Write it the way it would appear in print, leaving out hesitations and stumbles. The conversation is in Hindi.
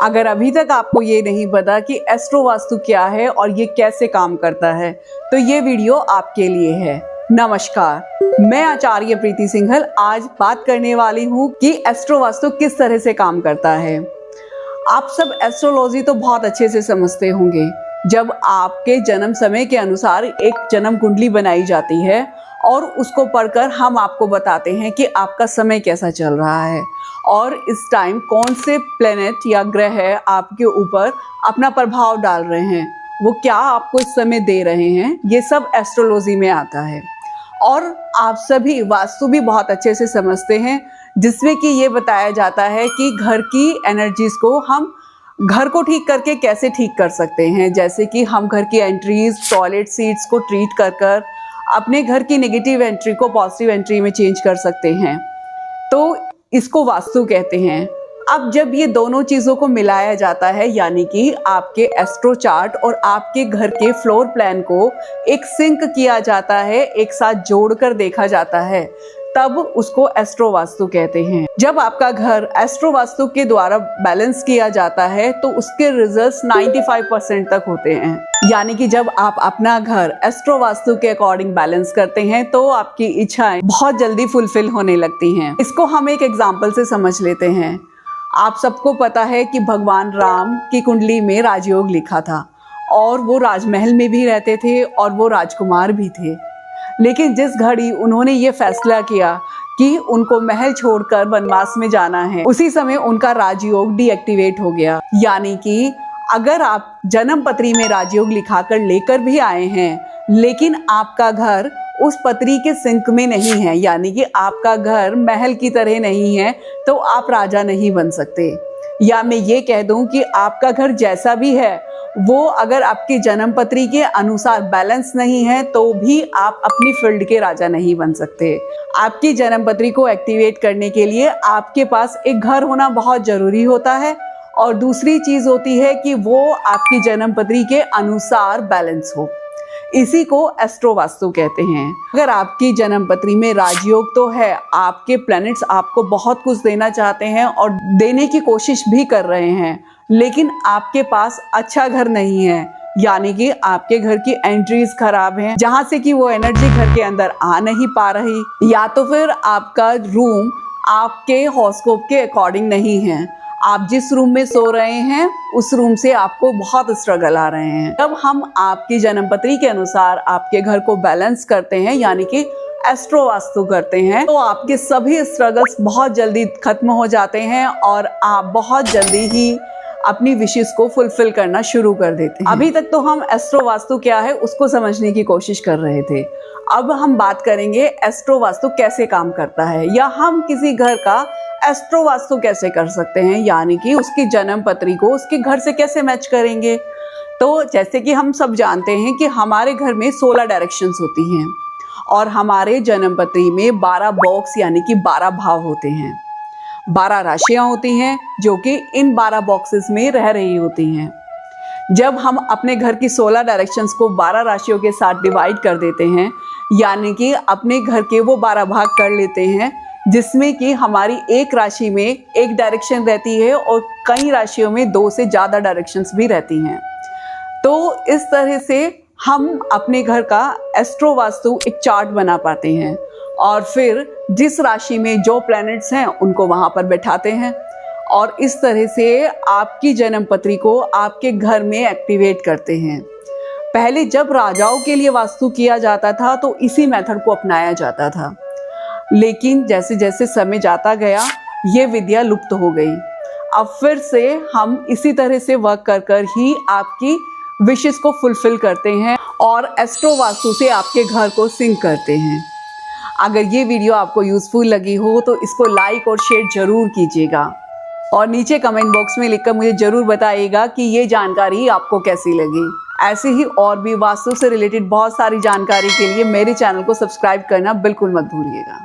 अगर अभी तक आपको ये नहीं पता कि एस्ट्रो वास्तु क्या है और ये कैसे काम करता है, तो ये वीडियो आपके लिए है। नमस्कार, मैं आचार्य प्रीति सिंघल आज बात करने वाली हूँ कि एस्ट्रो वास्तु किस तरह से काम करता है। आप सब एस्ट्रोलॉजी तो बहुत अच्छे से समझते होंगे। जब आपके जन्म समय के अनुसार एक जन्म कुंडली बनाई जाती है और उसको पढ़कर हम आपको बताते हैं कि आपका समय कैसा चल रहा है और इस टाइम कौन से प्लेनेट या ग्रह आपके ऊपर अपना प्रभाव डाल रहे हैं, वो क्या आपको इस समय दे रहे हैं, ये सब एस्ट्रोलॉजी में आता है। और आप सभी वास्तु भी बहुत अच्छे से समझते हैं, जिसमें कि ये बताया जाता है कि घर की एनर्जीज को हम घर को ठीक करके कैसे ठीक कर सकते हैं। जैसे कि हम घर की एंट्रीज, टॉयलेट सीट्स को ट्रीट कर कर अपने घर की नेगेटिव एंट्री को पॉजिटिव एंट्री में चेंज कर सकते हैं, तो इसको वास्तु कहते हैं। अब जब ये दोनों चीज़ों को मिलाया जाता है, यानी कि आपके एस्ट्रो चार्ट और आपके घर के फ्लोर प्लान को एक सिंक किया जाता है, एक साथ जोड़कर देखा जाता है, तब उसको एस्ट्रो वास्तु कहते हैं। जब आपका घर एस्ट्रो वास्तु के द्वारा बैलेंस किया जाता है तो उसके रिजल्ट्स 95% तक होते हैं। यानी कि जब आप अपना घर एस्ट्रो वास्तु के अकॉर्डिंग बैलेंस करते हैं तो आपकी इच्छाएं बहुत जल्दी फुलफिल होने लगती हैं। इसको हम एक एग्जाम्पल से समझ लेते हैं। आप सबको पता है कि भगवान राम की कुंडली में राजयोग लिखा था और वो राजमहल में भी रहते थे और वो राजकुमार भी थे। लेकिन जिस घड़ी उन्होंने ये फैसला किया कि उनको महल छोड़कर वनवास में जाना है, उसी समय उनका राजयोग डीएक्टिवेट हो गया। यानी कि अगर आप जन्म पत्री में राजयोग लिखाकर लेकर भी आए हैं, लेकिन आपका घर उस पत्री के सिंक में नहीं है, यानी कि आपका घर महल की तरह नहीं है, तो आप राजा नहीं बन सकते। या मैं ये कह दूं कि आपका घर जैसा भी है, वो अगर आपकी जन्म पत्री के अनुसार बैलेंस नहीं है तो भी आप अपनी फील्ड के राजा नहीं बन सकते। आपकी जन्म पत्री को एक्टिवेट करने के लिए आपके पास एक घर होना बहुत ज़रूरी होता है और दूसरी चीज़ होती है कि वो आपकी जन्म पत्री के अनुसार बैलेंस हो। इसी को एस्ट्रो वास्तु कहते हैं। अगर आपकी जन्म पत्री में राजयोग तो है, आपके प्लैनेट्स आपको बहुत कुछ देना चाहते हैं और देने की कोशिश भी कर रहे हैं, लेकिन आपके पास अच्छा घर नहीं है, यानी कि आपके घर की एंट्रीज खराब हैं, जहां से कि वो एनर्जी घर के अंदर आ नहीं पा रही, या तो फिर आपका रूम आपके हॉरोस्कोप के अकॉर्डिंग नहीं है। आप जिस रूम में सो रहे हैं उस रूम से आपको बहुत स्ट्रगल आ रहे हैं। जब हम आपकी जन्म पत्री के अनुसार आपके घर को बैलेंस करते हैं, यानी कि एस्ट्रो वास्तु करते हैं, तो आपके सभी स्ट्रगल्स बहुत जल्दी खत्म हो जाते हैं और आप बहुत जल्दी ही अपनी विशेष को फुलफिल करना शुरू कर देते हैं। अभी तक तो हम एस्ट्रो वास्तु क्या है उसको समझने की कोशिश कर रहे थे। अब हम बात करेंगे एस्ट्रो वास्तु कैसे काम करता है, या हम किसी घर का एस्ट्रो वास्तु कैसे कर सकते हैं, यानी कि उसकी जन्म पत्री को उसके घर से कैसे मैच करेंगे। तो जैसे कि हम सब जानते हैं कि हमारे घर में 16 डायरेक्शंस होती हैं और हमारे जन्म पत्री में 12 बॉक्स यानी कि 12 भाव होते हैं। 12 राशियां होती हैं जो कि इन 12 बॉक्सेस में रह रही होती हैं। जब हम अपने घर की 16 डायरेक्शंस को 12 राशियों के साथ डिवाइड कर देते हैं, यानी कि अपने घर के वो 12 भाग कर लेते हैं, जिसमें कि हमारी एक राशि में एक डायरेक्शन रहती है और कई राशियों में 2 से ज़्यादा डायरेक्शंस भी रहती हैं। तो इस तरह से हम अपने घर का एस्ट्रो वास्तु एक चार्ट बना पाते हैं और फिर जिस राशि में जो प्लैनेट्स हैं उनको वहाँ पर बैठाते हैं और इस तरह से आपकी जन्म पत्री को आपके घर में एक्टिवेट करते हैं। पहले जब राजाओं के लिए वास्तु किया जाता था तो इसी मेथड को अपनाया जाता था, लेकिन जैसे जैसे समय जाता गया ये विद्या लुप्त हो गई। अब फिर से हम इसी तरह से वर्क कर कर ही आपकी विशेस को फुलफिल करते हैं और एस्ट्रो वास्तु से आपके घर को सिंक करते हैं। अगर ये वीडियो आपको यूज़फुल लगी हो तो इसको लाइक और शेयर जरूर कीजिएगा और नीचे कमेंट बॉक्स में लिखकर मुझे ज़रूर बताइएगा कि ये जानकारी आपको कैसी लगी। ऐसे ही और भी वास्तु से रिलेटेड बहुत सारी जानकारी के लिए मेरे चैनल को सब्सक्राइब करना बिल्कुल मत भूलिएगा।